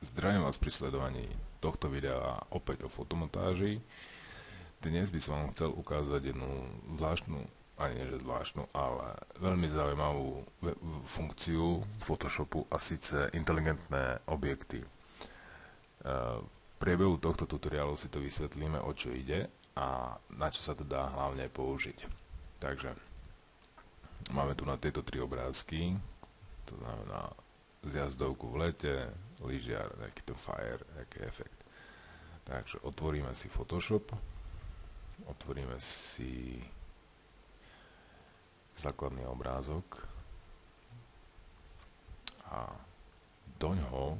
Zdravím vás pri sledovaní tohto videa opäť o fotomontáži. Dnes by som vám chcel ukázať jednu zvláštnu, ani nie že zvláštnu, ale veľmi zaujímavú funkciu Photoshopu, a síce inteligentné objekty. V priebehu tohto tutoriálu si to vysvetlíme, o čo ide a na čo sa to dá hlavne použiť. Takže máme tu na tieto tri obrázky, to znamená zjazdovku v lete, lyžiar, nejaký to fire, nejaký efekt. Takže otvoríme si Photoshop, otvoríme si základný obrázok a doňho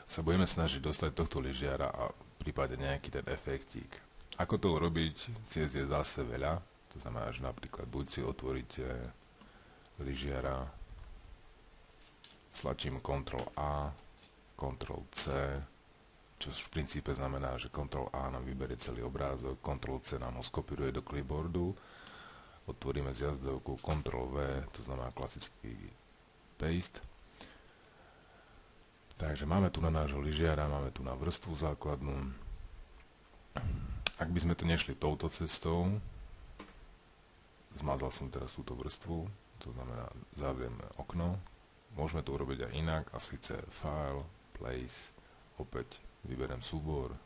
sa budeme snažiť dostať tohto lyžiara a v prípade nejaký ten efektík. Ako to urobiť, ciest je zase veľa, to znamená, že napríklad buď si otvoríte lyžiara, stlačím Ctrl A, Ctrl C, čo v princípe znamená, že Ctrl A nám vyberie celý obrázok, Ctrl C nám ho skopíruje do clipboardu, otvoríme zjazdovku, Ctrl V, to znamená klasický paste. Takže máme tu na nášho lyžiara, máme tu na vrstvu základnú. Ak by sme to nešli touto cestou, zmazal som teraz túto vrstvu, to znamená, zavrieme okno. Môžeme to urobiť aj inak, a síce File, Place, opäť vyberiem súbor,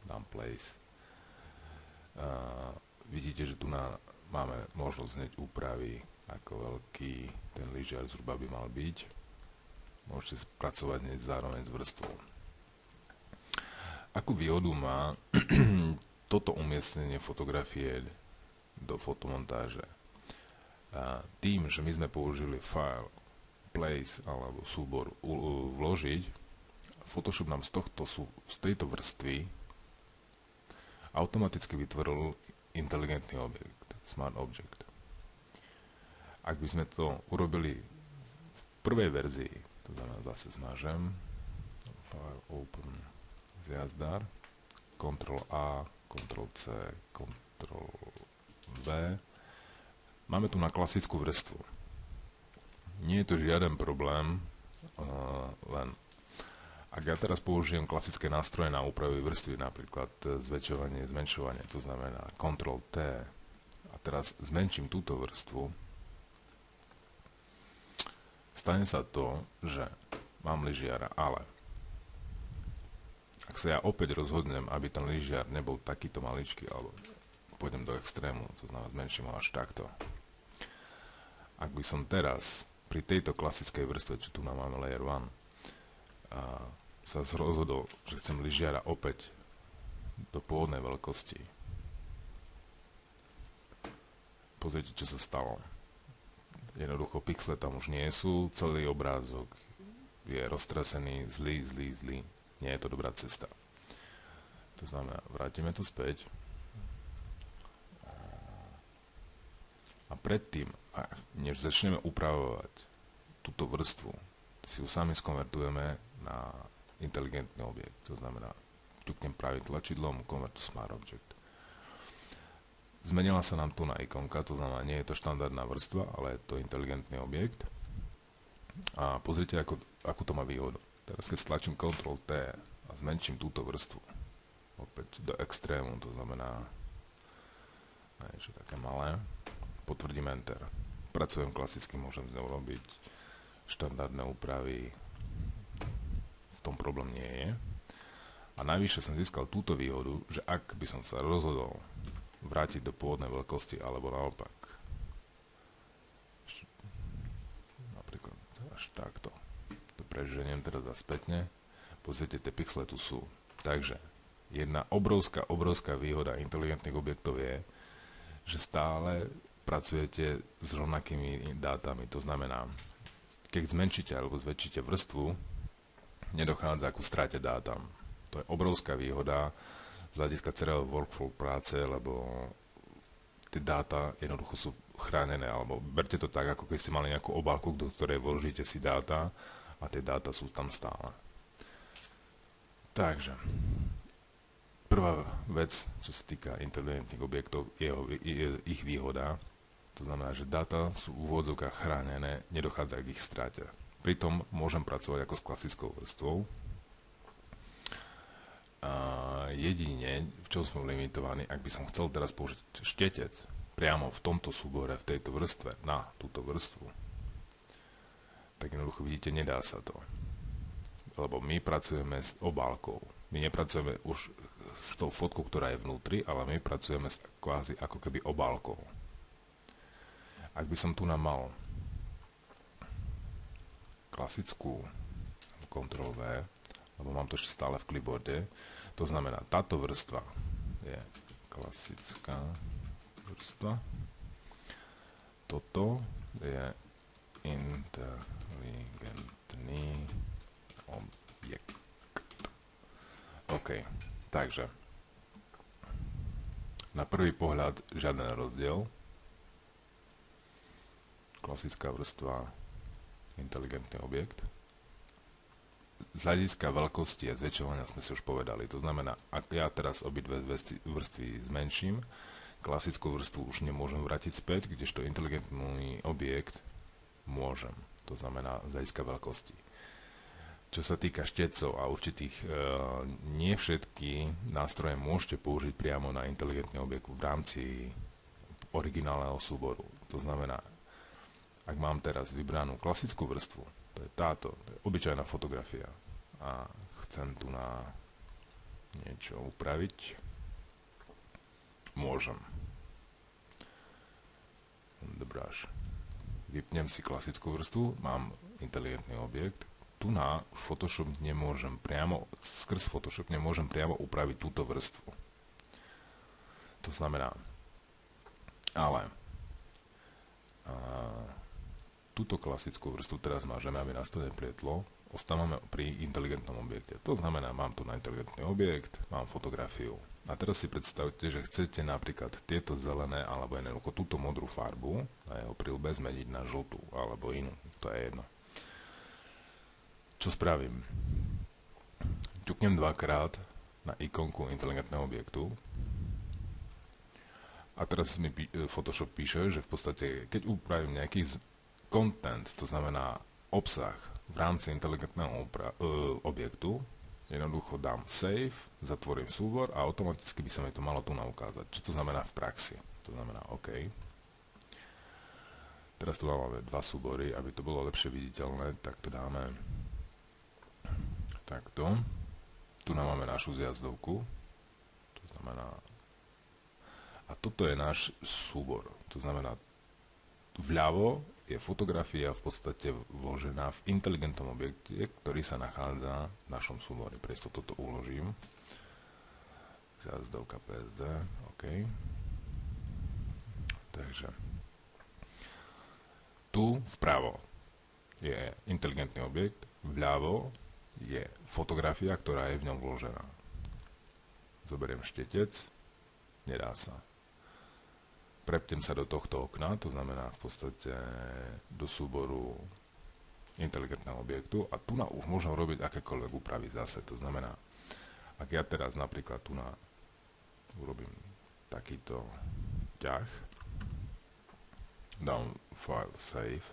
dám Place. Vidíte, že tu máme možnosť hneď úpravy, ako veľký ten lyžiar zhruba by mal byť. Môžete pracovať hneď zároveň s vrstvou. Akú výhodu má toto umiestnenie fotografie do fotomontáže? Tým, že my sme použili File, Place alebo súbor vložiť, Photoshop nám z tejto vrstvy automaticky vytvoril inteligentný objekt, Smart Object. Ak by sme to urobili v prvej verzii, to znamená, zase zmažem, File, Open, zjazdar, Ctrl A, Ctrl C, Ctrl V, máme tu na klasickú vrstvu. Nie je to žiaden problém, len ak ja teraz použijem klasické nástroje na úpravy vrstvy, napríklad zväčšovanie, zmenšovanie, to znamená Ctrl T, a teraz zmenším túto vrstvu, stane sa to, že mám lyžiara, ale ak sa ja opäť rozhodnem, aby ten lyžiar nebol takýto maličký, alebo pôjdem do extrému, to znamená zmenším ho až takto. Ak by som teraz pri tejto klasickej vrstve, čo tu máme Layer 1, sa rozhodol, že chcem lyžiara opäť do pôvodnej veľkosti. Pozrite, čo sa stalo. Jednoducho pixle tam už nie sú, celý obrázok je roztrasený, zlý. Nie je to dobrá cesta. To znamená, vrátime to späť. A predtým, než začneme upravovať túto vrstvu, si ju sami skonvertujeme na inteligentný objekt. To znamená, ťuknem pravým tlačidlom, Convert to Smart Object. Zmenila sa nám tu na ikonka, to znamená, nie je to štandardná vrstva, ale je to inteligentný objekt. A pozrite, akú to má výhodu. Teraz keď stlačím Ctrl T a zmenším túto vrstvu, opäť do extrému, to znamená niečo také malé, potvrdím Enter. Pracujem klasicky, môžem z neho robiť štandardné úpravy, v tom problém nie je. A najvyššie som získal túto výhodu, že ak by som sa rozhodol vrátiť do pôvodnej veľkosti, alebo naopak, napríklad až takto, to preženiem teraz a spätne, pozrite, tie pixle tu sú. Takže jedna obrovská výhoda inteligentných objektov je, že stále pracujete s rovnakými dátami. To znamená, keď zmenšíte alebo zväčšíte vrstvu, nedochádza ku strate dátam. To je obrovská výhoda z hľadiska celého workflow práce, lebo tie dáta jednoducho sú chránené, alebo berte to tak, ako keď ste mali nejakú obálku, do ktorej vložíte si dáta a tie dáta sú tam stále. Takže prvá vec, čo sa týka inteligentných objektov, je ich výhoda. To znamená, že dáta sú v úvodzovkách chránené, nedochádza k ich strate. Pritom môžem pracovať ako s klasickou vrstvou. A jedine, v čom som limitovaný, ak by som chcel teraz použiť štetec priamo v tomto súbore, v tejto vrstve, na túto vrstvu, tak jednoducho vidíte, nedá sa to. Lebo my pracujeme s obálkou. My nepracujeme už s tou fotkou, ktorá je vnútri, ale my pracujeme s kvázi ako keby obálkou. Ak by som tu mal klasickú Ctrl-V, lebo mám to ešte stále v clipboarde, to znamená, táto vrstva je klasická vrstva, toto je inteligentný objekt. OK, takže na prvý pohľad žiaden rozdiel. Klasická vrstva, inteligentný objekt. Z hľadiska veľkosti a zväčšovania sme si už povedali. To znamená, ak ja teraz obidve vrstvy zmenším, klasickú vrstvu už nemôžem vrátiť späť, kdežto inteligentný objekt môžem. To znamená z hľadiska veľkosti. Čo sa týka štetcov a určitých, nie všetky nástroje môžete použiť priamo na inteligentný objekt v rámci originálneho súboru. To znamená, ak mám teraz vybranú klasickú vrstvu, to je táto, to je obyčajná fotografia a chcem tu na niečo upraviť, môžem. Dobráš. Vypnem si klasickú vrstvu, mám inteligentný objekt, tu na už Photoshop nemôžem priamo, skrz Photoshop nemôžem priamo upraviť túto vrstvu. To znamená, ale túto klasickú vrstvu teraz mážeme, aby nás to neplietlo, ostávame pri inteligentnom objekte. To znamená, mám tu na inteligentný objekt, mám fotografiu. A teraz si predstavte, že chcete napríklad tieto zelené alebo jednoducho túto modrú farbu na jeho príľbe zmeniť na žltú alebo inú. To je jedno. Čo spravím? Ťuknem dvakrát na ikonku inteligentného objektu a teraz mi Photoshop píše, že v podstate, keď upravím nejaký content, to znamená obsah v rámci inteligentného objektu, jednoducho dám save, zatvorím súbor a automaticky by sa mi to malo tu naukázať. Čo to znamená v praxi? To znamená OK. Teraz tu máme dva súbory, aby to bolo lepšie viditeľné, tak to dáme takto. Tu máme našu zjazdovku. To znamená... A toto je náš súbor. To znamená, vľavo je fotografia v podstate vložená v inteligentnom objekte, ktorý sa nachádza v našom súbore. Preto toto uložím. Zjazdovka PSD. OK. Takže tu vpravo je inteligentný objekt, vľavo je fotografia, ktorá je v ňom vložená. Zoberiem štetec, nedá sa. Prepnem sa do tohto okna, to znamená v podstate do súboru inteligentného objektu a tu už môžem robiť akékoľvek úpravy zase. To znamená, ak ja teraz napríklad tu urobím takýto ťah, dám file save,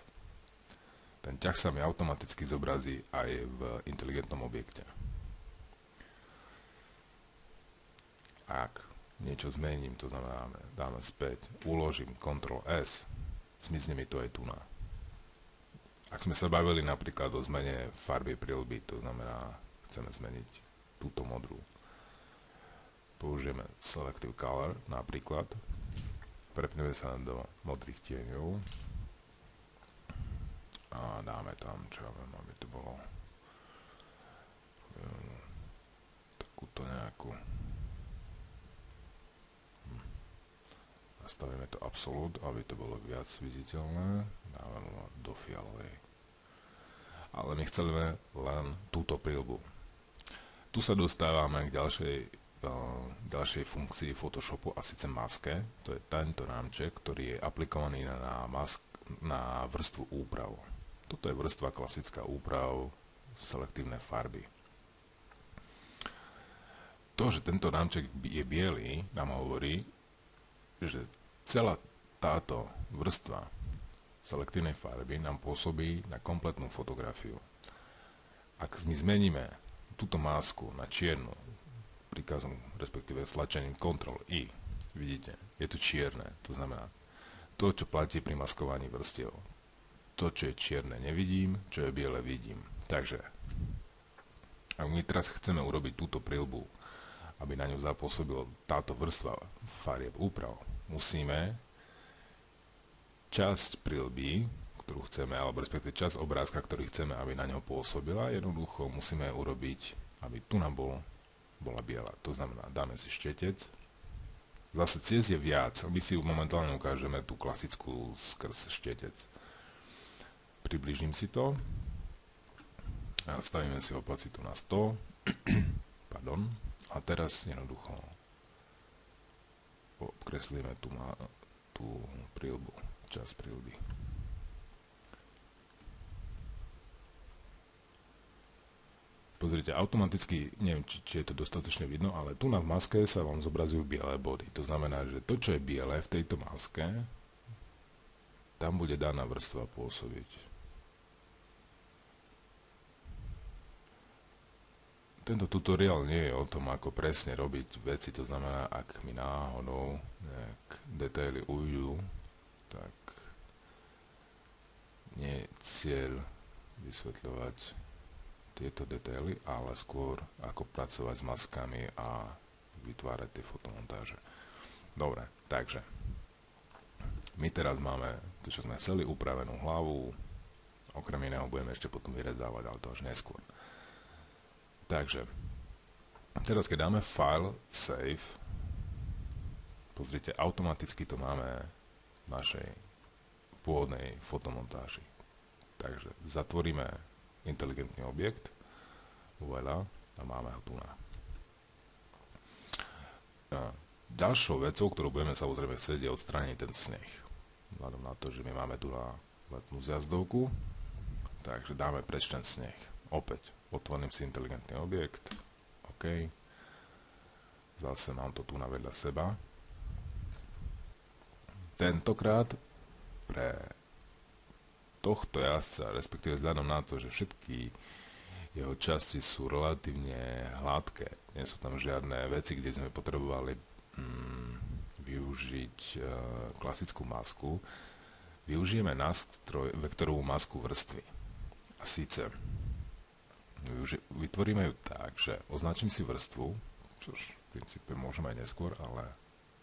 ten ťah sa mi automaticky zobrazí aj v inteligentnom objekte. Ak niečo zmením, to znamená, dáme späť, uložím Ctrl+S, zmizne mi to aj tu na. Ak sme sa bavili napríklad o zmene farby príľby, to znamená, chceme zmeniť túto modrú. Použijeme Selective Color napríklad, prepneme sa do modrých tieňov a dáme tam, čo ja viem, aby to bolo takúto nejakú. Nastavíme to absolút, aby to bolo viac viditeľné. Dávame ho do fialovej. Ale my chceme len túto príľbu. Tu sa dostávame k ďalšej funkcii Photoshopu a síce maske. To je tento rámček, ktorý je aplikovaný na vrstvu úprav. Toto je vrstva klasická úprav, selektívne farby. To, že tento rámček je biely, nám hovorí, že celá táto vrstva selektívnej farby nám pôsobí na kompletnú fotografiu. Ak my zmeníme túto masku na čiernu, príkazom, respektíve stlačením Ctrl-I, vidíte, je tu čierne, to znamená to, čo platí pri maskovaní vrstiev. To, čo je čierne, nevidím, čo je biele, vidím. Takže, ak my teraz chceme urobiť túto prilbu, aby na ňu zapôsobila táto vrstva farieb úprav, musíme časť prilby, ktorú chceme, alebo respektíve časť obrázka, ktorý chceme, aby na ňo pôsobila, jednoducho musíme urobiť, aby tu nám bola biela. To znamená, dáme si štetec. Zase ciest je viac. My si momentálne ukážeme tú klasickú skrz štetec. Približím si to. A stavíme si opacitu na 100. Pardon. A teraz jednoducho obkreslíme tú prilbu, časť prilby. Pozrite, automaticky, neviem, či je to dostatočne vidno, ale tu na maske sa vám zobrazujú biele body. To znamená, že to, čo je biele v tejto maske, tam bude daná vrstva pôsobiť. Tento tutoriál nie je o tom, ako presne robiť veci, to znamená, ak mi náhodou nejak detaily ujdu, tak nie je cieľ vysvetľovať tieto detaily, ale skôr ako pracovať s maskami a vytvárať tie fotomontáže. Dobre, takže my teraz máme to, čo sme chceli, upravenú hlavu, okrem iného budeme ešte potom vyrezávať, ale to až neskôr. Takže teraz keď dáme file, save, pozrite, automaticky to máme v našej pôvodnej fotomontáži. Takže zatvoríme inteligentný objekt, voilà, a máme ho tu na. Ďalšou vecou, ktorú budeme samozrejme chcieť, je odstrániť ten sneh. Vzhľadom na to, že my máme tu na letnú zjazdovku, takže dáme preč ten sneh. Opäť otvorím si inteligentný objekt, OK, zase mám to tu na vedľa seba. Tentokrát pre tohto jazdca, respektíve vzhľadom na to, že všetky jeho časti sú relatívne hladké, nie sú tam žiadne veci, kde sme potrebovali využiť klasickú masku, využijeme nástroj vektorovú masku vrstvy. A síce vytvoríme ju tak, že označím si vrstvu, čož v princípe môžeme aj neskôr, ale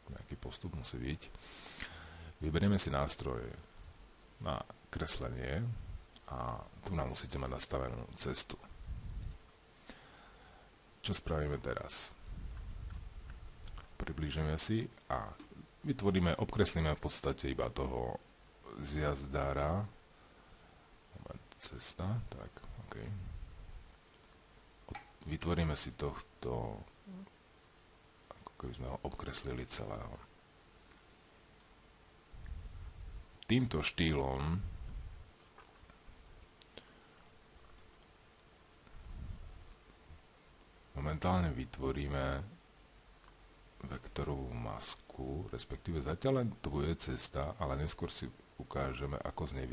nejaký postup musí byť. Vyberieme si nástroj na kreslenie a tu nám musíte mať nastavenú cestu. Čo spravíme teraz? Priblížime si a vytvoríme, obkreslíme v podstate iba toho zjazdára. Moment, cesta, tak, OK. Vytvoríme si tohto, ako keby sme ho obkreslili celého. Týmto štýlom momentálne vytvoríme vektorovú masku, respektíve zatiaľ len to bude cesta, ale neskôr si ukážeme, ako z nej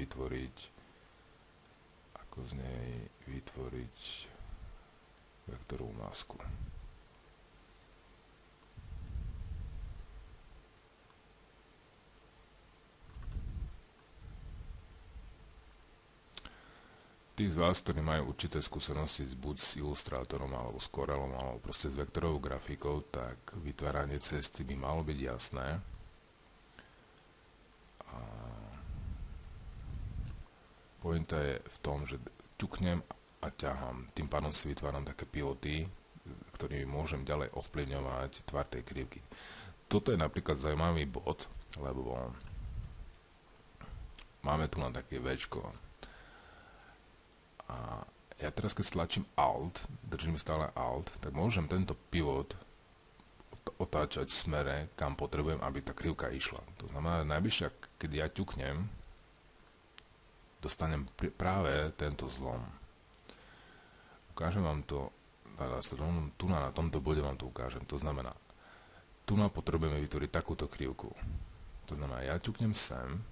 vytvoriť vektorovú masku. Tí z vás, ktorí majú určité skúsenosti buď s ilustrátorom, alebo s Corelom, alebo proste s vektorovou grafikou, tak vytváranie cesty by malo byť jasné. A pointa je v tom, že ťuknem a ťahám. Tým pádom si vytváram také pivoty, ktorými môžem ďalej ovplyvňovať tvar tej krivky. Toto je napríklad zaujímavý bod, lebo máme tu len také Včko. A ja teraz keď stlačím Alt, držím stále Alt, tak môžem tento pivot otáčať v smere, kam potrebujem, aby tá krivka išla. To znamená, najbližšie, keď ja ťuknem, dostanem práve tento zlom. Ukážem vám to, tu na tomto bode vám to ukážem. To znamená, tu nám potrebujeme vytvoriť takúto krivku. To znamená, ja ťuknem sem,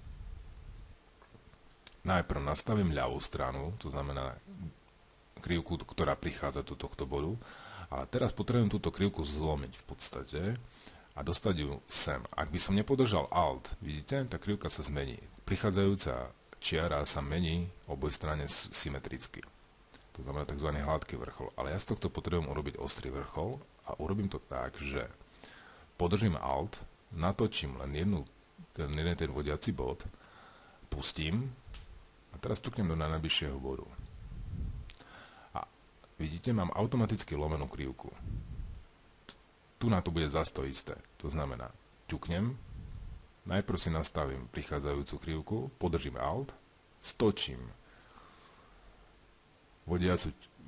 najprv nastavím ľavú stranu, to znamená krivku, ktorá prichádza do tohto bodu, ale teraz potrebujem túto krivku zlomiť v podstate a dostať ju sem. Ak by som nepodržal Alt, vidíte, tá krivka sa zmení. Prichádzajúca čiara sa mení oboj strane symetricky. To znamená tzv. Hladký vrchol. Ale ja z tohto potrebujem urobiť ostrý vrchol a urobím to tak, že podržím Alt, natočím len jeden ten vodiaci bod, pustím a teraz stuknem do najbližšieho bodu. A vidíte, mám automaticky lomenú krivku. Tu na to bude zase to isté. To znamená, ťuknem, najprv si nastavím prichádzajúcu krivku, podržím Alt, stočím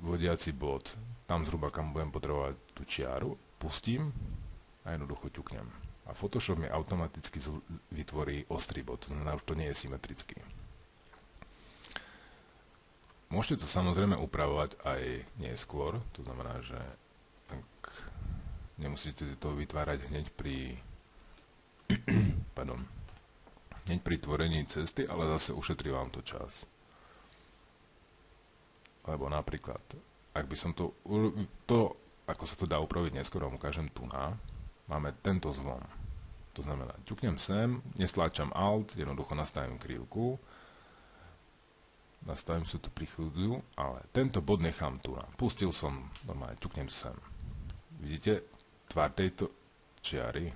vodiaci bod tam zhruba, kam budem potrebovať tú čiaru, pustím a jednoducho ťuknem. A Photoshop mi automaticky vytvorí ostrý bod, to znamená, už to nie je symetrický. Môžete to samozrejme upravovať aj neskôr, to znamená, že ak nemusíte to vytvárať hneď pri hneď pri tvorení cesty, ale zase ušetrí vám to čas. Lebo napríklad, ak by som to ako sa to dá upraviť neskôr, vám ukážem tu máme tento zlom. To znamená, ťuknem sem, nestláčam Alt, jednoducho nastavím krivku, nastavím si tú prichúdzu, ale tento bod nechám tu Pustil som, normálne, ťuknem sem. Vidíte tvar tejto čiary?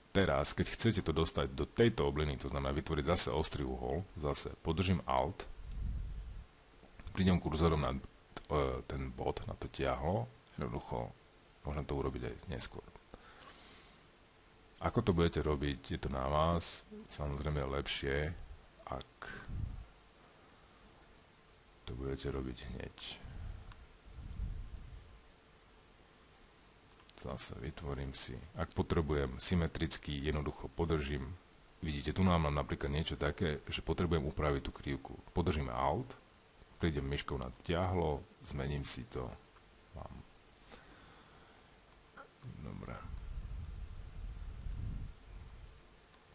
Teraz, keď chcete to dostať do tejto obliny, to znamená vytvoriť zase ostrý uhol, zase podržím Alt, prídem kurzorom na ten bod, na to tiahlo, jednoducho môžem to urobiť aj neskôr. Ako to budete robiť, je to na vás, samozrejme je lepšie, ak to budete robiť hneď. Zase vytvorím si, ak potrebujem symetricky, jednoducho podržím, vidíte, tu mám napríklad niečo také, že potrebujem upraviť tú krivku. Podržím Alt, prídem myškou na ťahlo, zmením si to. Dobre.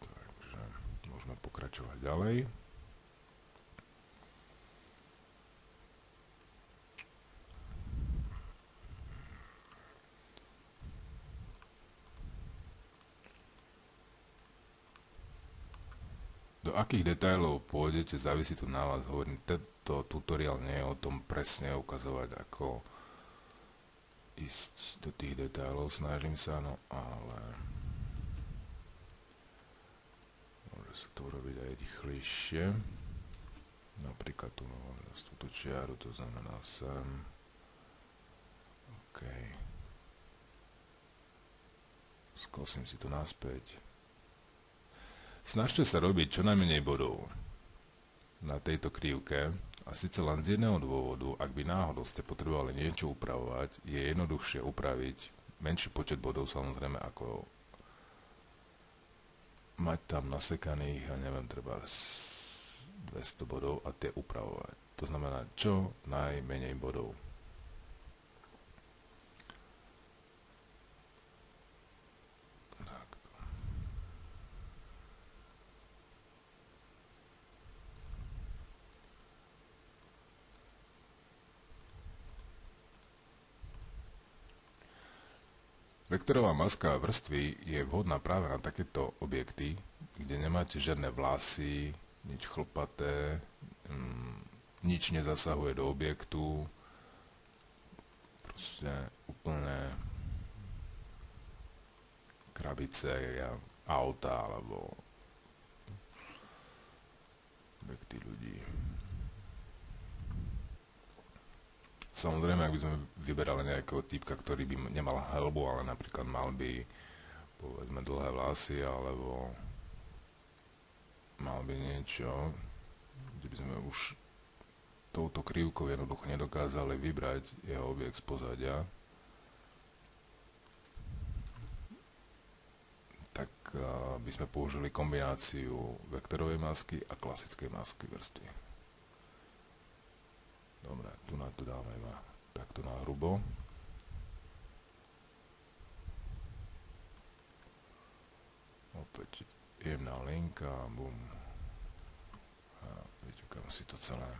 Takže môžeme pokračovať ďalej. Do akých detailov pôjdete, závisí tu na vás. Hovorím, tento tutoriál nie je o tom presne ukazovať, ako ísť do tých detailov. Snažím sa, no ale môže sa to urobiť aj rýchlejšie. Napríklad tu mám túto čiaru, to znamená sem. OK. Skosím si to naspäť. Snažte sa robiť čo najmenej bodov na tejto krivke a síce len z jedného dôvodu, ak by náhodou ste potrebovali niečo upravovať, je jednoduchšie upraviť menší počet bodov samozrejme ako mať tam nasekaných a neviem, treba 200 bodov a tie upravovať. To znamená čo najmenej bodov. Vektorová maska vrstvy je vhodná práve na takéto objekty, kde nemáte žiadne vlasy, nič chlpaté, nič nezasahuje do objektu, proste úplne krabice, auta alebo objekty ľudí. Samozrejme, ak by sme vyberali nejakého typka, ktorý by nemal helbu, ale napríklad mal by, povedzme, dlhé vlasy, alebo mal by niečo, kde by sme už touto krivkou jednoducho nedokázali vybrať jeho objekt z pozadia, tak by sme použili kombináciu vektorovej masky a klasickej masky vrstvy. Dobre, tu na to dáme iba takto na hrubo. Opäť jemná linka, bum. Kam si to celé.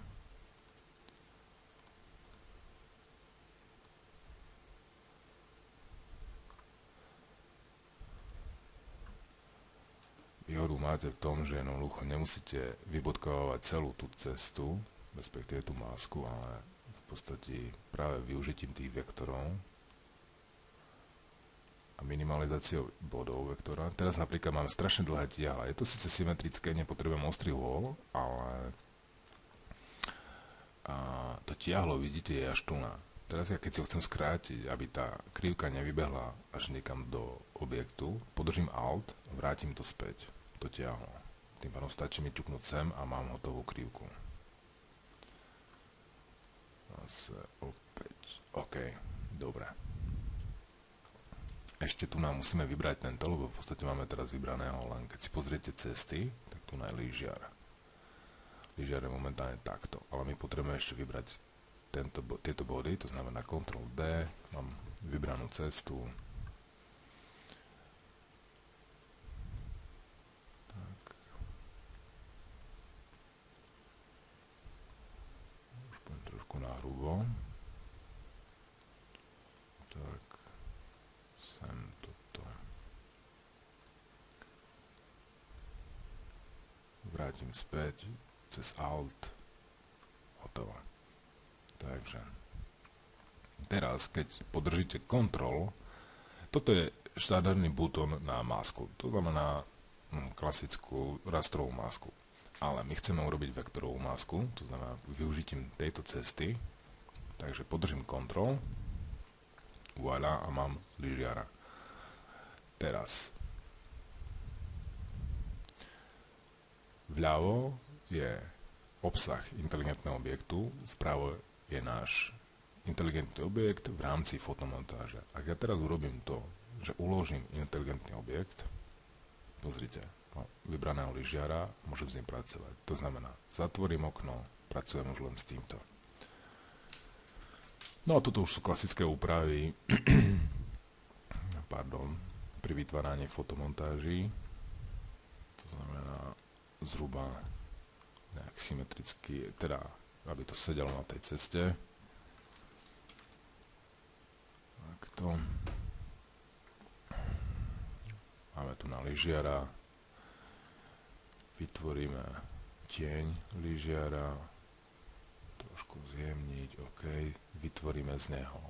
Výhodu máte v tom, že jednoducho nemusíte vybodkovať celú tú cestu, respektíve tú masku, ale v podstate práve využitím tých vektorov a minimalizáciou bodov vektora. Teraz napríklad mám strašne dlhé tiahla. Je to síce symetrické, nepotrebujem ostrý hôl, ale to tiahlo, vidíte, je až tu na. Teraz ja keď si ho chcem skrátiť, aby tá krivka nevybehla až niekam do objektu, podržím Alt a vrátim to späť. To tiahlo. Tým pádom stačí mi ťuknúť sem a mám hotovú krivku. Zase opäť. OK, dobre. Ešte tu nám musíme vybrať tento, lebo v podstate máme teraz vybraného len. Keď si pozriete cesty, tak tu je lyžiar. Lyžiar je momentálne takto. Ale my potrebujeme ešte vybrať tieto body, to znamená Ctrl D, mám vybranú cestu. Na hrubo. Tak, sem toto. Vrátim späť cez Alt. Hotovo. Takže teraz, keď podržíte Ctrl, toto je štandardný butón na masku. To znamená klasickú rastrovú masku. Ale my chceme urobiť vektorovú masku, to znamená využitím tejto cesty. Takže podržím Ctrl, voilà, a mám lyžiara. Teraz vľavo je obsah inteligentného objektu, vpravo je náš inteligentný objekt v rámci fotomontáže. Ak ja teraz urobím to, že uložím inteligentný objekt, pozrite, vybraného lyžiara, môžem s ním pracovať. To znamená, zatvorím okno, pracujem už len s týmto. No a toto už sú klasické úpravy pri vytváraní fotomontáží. To znamená zhruba nejak symetricky, teda aby to sedelo na tej ceste. Takto. Máme tu na lyžiara. Vytvoríme tieň lyžiara, trošku zjemniť, OK, vytvoríme z neho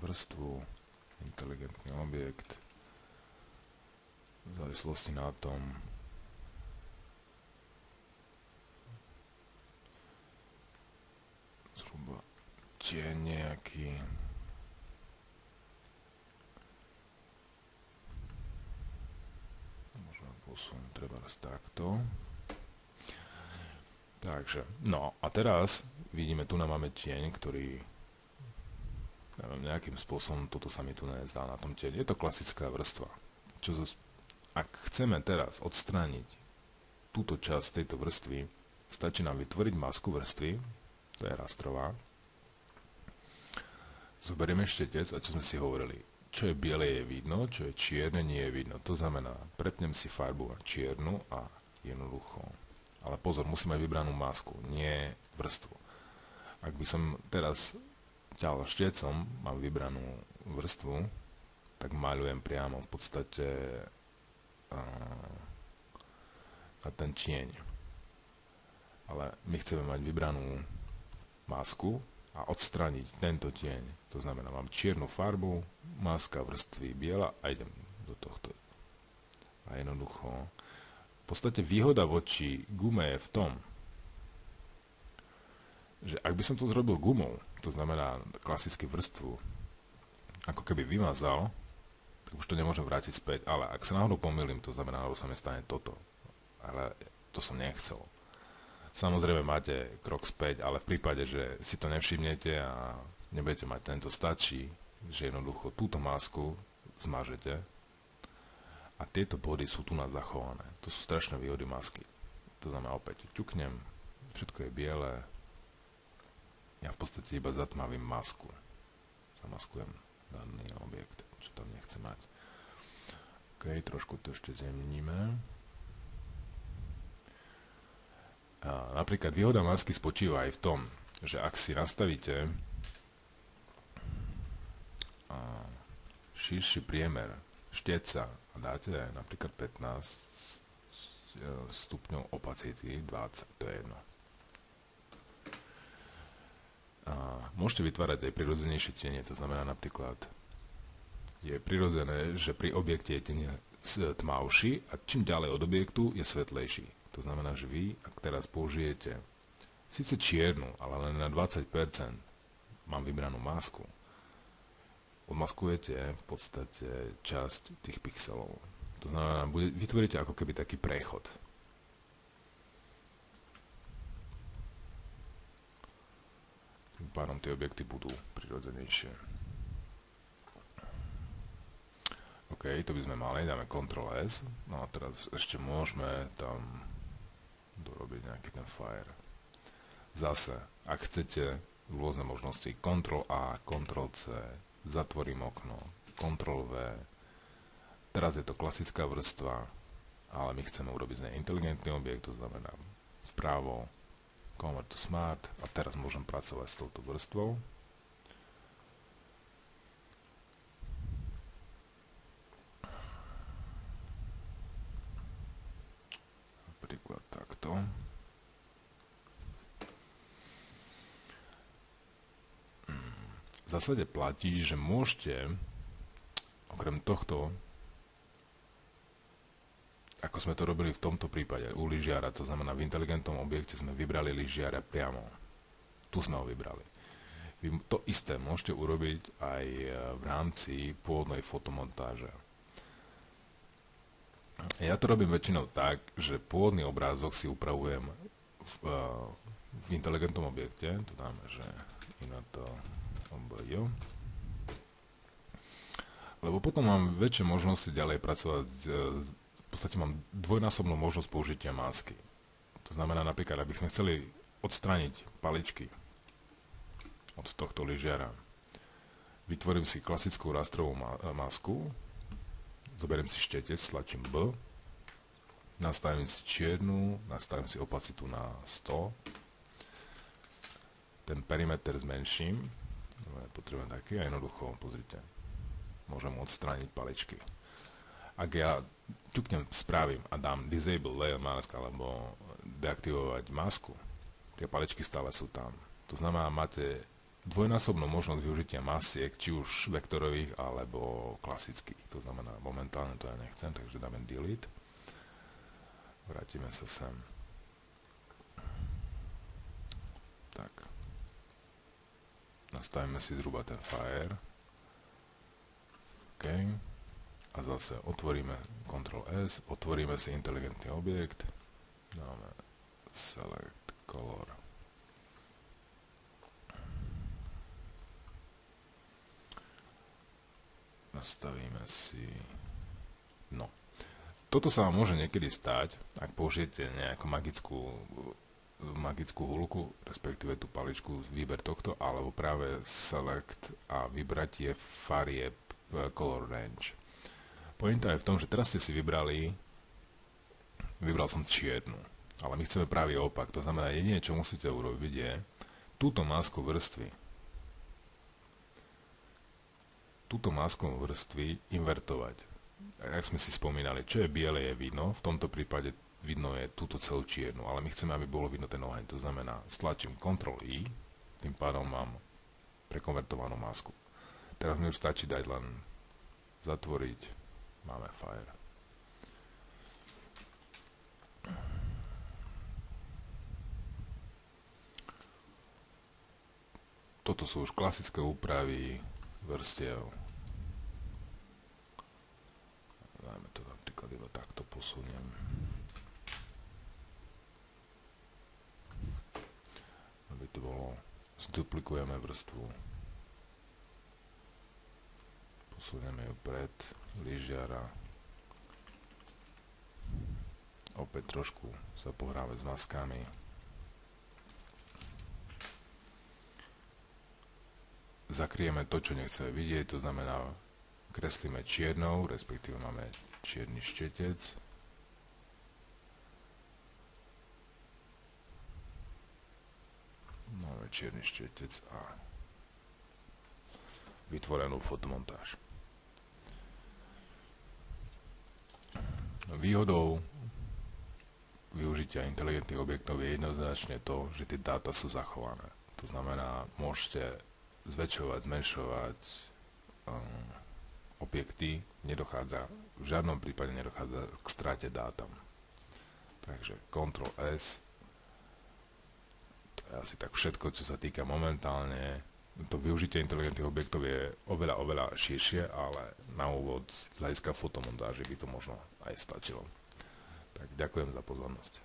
vrstvu, inteligentný objekt, v závislosti na tom, zhruba tieň nejaký, treba takto. Takže, no a teraz vidíme, tu máme tieň, ktorý neviem, nejakým spôsobom toto sa mi tu nezdá na tom tieni. Je to klasická vrstva. Ak chceme teraz odstrániť túto časť tejto vrstvy, stačí nám vytvoriť masku vrstvy, to je rastrová. Zoberieme štetec a čo sme si hovorili. Čo je biele je vidno, čo je čierne nie je vidno. To znamená, prepnem si farbu na čiernu a jednoducho. Ale pozor, musím mať vybranú masku, nie vrstvu. Ak by som teraz ťahal štecom, mám vybranú vrstvu, tak maľujem priamo v podstate na ten tieň. Ale my chceme mať vybranú masku a odstrániť tento tieň. To znamená, mám čiernu farbu, maska vrstvy biela a idem do tohto. A jednoducho, v podstate výhoda voči gume je v tom, že ak by som to zrobil gumou, to znamená klasicky vrstvu, ako keby vymazal, tak už to nemôžem vrátiť späť. Ale ak sa náhodou pomýlim, to znamená, že sa mi stane toto. Ale to som nechcel. Samozrejme máte krok späť, ale v prípade, že si to nevšimnete a nebudete mať tento, stačí, že jednoducho túto masku zmažete a tieto body sú tu na zachované. To sú strašné výhody masky. To znamená, opäť ťuknem, všetko je biele, ja v podstate iba zatmavím masku. Zamaskujem daný objekt, čo tam nechce mať. OK, trošku to ešte zjemníme. A napríklad výhoda masky spočíva aj v tom, že ak si nastavíte širší priemer šteca a dáte napríklad 15 stupňov opacity, 20, to je jedno. A môžete vytvárať aj prirodzenejšie tiene, to znamená napríklad je prirodzené, že pri objekte je tieň tmavší a čím ďalej od objektu je svetlejší. To znamená, že vy, ak teraz použijete síce čiernu, ale len na 20%, mám vybranú masku, odmaskujete v podstate časť tých pixelov. To znamená, vytvoríte ako keby taký prechod. Tým pádom tie objekty budú prirodzenejšie. OK, to by sme mali, dáme Ctrl S. No a teraz ešte môžeme tam dorobiť nejaký ten fire. Zase, ak chcete rôzne možnosti, Ctrl A, Ctrl C, zatvorím okno, Ctrl V. Teraz je to klasická vrstva, ale my chceme urobiť z nej inteligentný objekt, to znamená vpravo, Convert to Smart a teraz môžem pracovať s touto vrstvou. Napríklad takto. V zásade platí, že môžete okrem tohto, ako sme to robili v tomto prípade u lyžiara, to znamená v inteligentnom objekte sme vybrali lyžiara priamo. Tu sme ho vybrali. Vy to isté môžete urobiť aj v rámci pôvodnej fotomontáže. Ja to robím väčšinou tak, že pôvodný obrázok si upravujem v inteligentnom objekte, tu dáme, že iná to lebo potom mám väčšie možnosti ďalej pracovať, v podstate mám dvojnásobnú možnosť použitia masky. To znamená napríklad, aby sme chceli odstrániť paličky od tohto lyžiara, vytvorím si klasickú rastrovú masku, zoberiem si štetec, stlačím B, nastavím si čiernu, nastavím si opacitu na 100, ten perimeter zmenším, potrebujem taký a jednoducho, pozrite, môžem odstrániť paličky. Ak ja ťuknem, spravím a dám Disable Layer Mask alebo deaktivovať masku, tie paličky stále sú tam. To znamená, máte dvojnásobnú možnosť využitia masiek, či už vektorových alebo klasických. To znamená, momentálne to ja nechcem, takže dáme Delete. Vrátime sa sem. Tak. Nastavíme si zhruba ten fire. OK. A zase otvoríme Ctrl S, otvoríme si inteligentný objekt. Dáme Select Color. Nastavíme si... No. Toto sa vám môže niekedy stať, ak použijete nejakú magickú hulku, respektíve tú paličku, výber tohto, alebo práve Select a vybratie farieb Color Range. Pointa je v tom, že teraz ste si vybral som čiernu, ale my chceme práve opak, to znamená, jedine, čo musíte urobiť je túto masku vrstvy invertovať. Ak sme si spomínali, čo je biele je vidno, v tomto prípade vidno je túto celú čiernu, ale my chceme, aby bolo vidno ten oheň, to znamená, stlačím Ctrl I, tým pádom mám prekonvertovanú masku. Teraz mi už stačí dať len zatvoriť, máme fire. Toto sú už klasické úpravy vrstiev. Dajme to napríklad iba takto posuniem. Aby to bolo, zduplikujeme vrstvu. Posunieme ju pred lyžiara. Opäť trošku sa pohráme s maskami. Zakrieme to, čo nechceme vidieť, to znamená, kreslíme čiernou, respektíve máme čierny štetec. máme čierny štetec a vytvorenú fotomontáž. Výhodou využitia inteligentných objektov je jednoznačne to, že tie dáta sú zachované. To znamená, môžete zväčšovať, zmenšovať objekty, v žiadnom prípade nedochádza k strate dátam. Takže Ctrl S, to je asi tak všetko, čo sa týka momentálne. To využitie inteligentných objektov je oveľa širšie, ale na úvod z hľadiska fotomontáže by to možno aj stačilo. Tak ďakujem za pozornosť.